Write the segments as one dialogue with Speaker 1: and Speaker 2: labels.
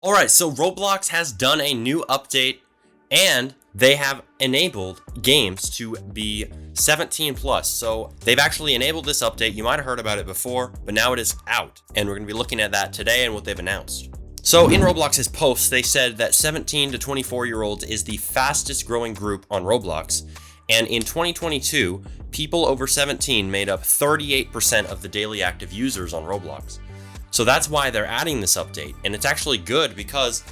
Speaker 1: Alright, so Roblox has done a new update and they have enabled games to be 17 plus. So they've actually enabled this update. You might have heard about it before, but now it is out. And we're going to be looking at that today and what they've announced. So in Roblox's post, they said that 17 to 24-year-olds is the fastest growing group on Roblox. And in 2022, people over 17 made up 38% of the daily active users on Roblox. So that's why they're adding this update. And it's actually good because,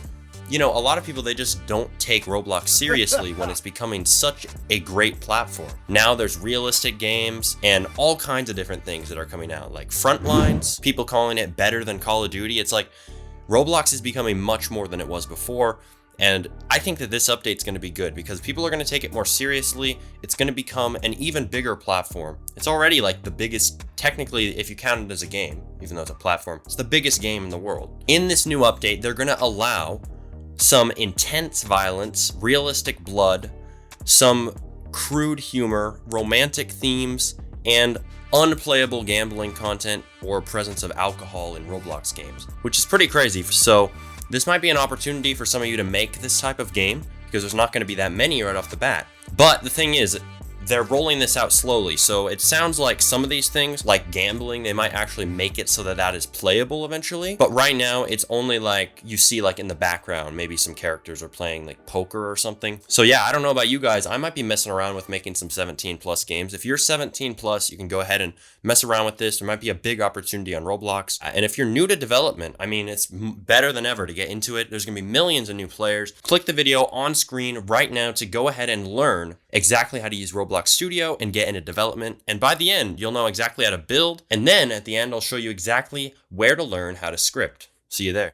Speaker 1: a lot of people, they just don't take Roblox seriously when it's becoming such a great platform. Now there's realistic games and all kinds of different things that are coming out, like Frontlines, people calling it better than Call of Duty. It's like Roblox is becoming much more than it was before. And I think that this update is going to be good because people are going to take it more seriously. It's going to become an even bigger platform. It's already like the biggest, technically, if you count it as a game, even though it's a platform, it's the biggest game in the world. In this new update, they're going to allow some intense violence, realistic blood, some crude humor, romantic themes, and unplayable gambling content or presence of alcohol in Roblox games, which is pretty crazy. So this might be an opportunity for some of you to make this type of game because there's not going to be that many right off the bat. But the thing is, they're rolling this out slowly. So it sounds like some of these things, like gambling, they might actually make it so that that is playable eventually. But right now, it's only like you see like in the background, maybe some characters are playing like poker or something. So yeah, I don't know about you guys. I might be messing around with making some 17 plus games. If you're 17 plus, you can go ahead and mess around with this. There might be a big opportunity on Roblox. And if you're new to development, I mean, it's better than ever to get into it. There's going to be millions of new players. Click the video on screen right now to go ahead and learn exactly how to use Roblox Studio and get into development. And by the end, you'll know exactly how to build. And then at the end, I'll show you exactly where to learn how to script. See you there.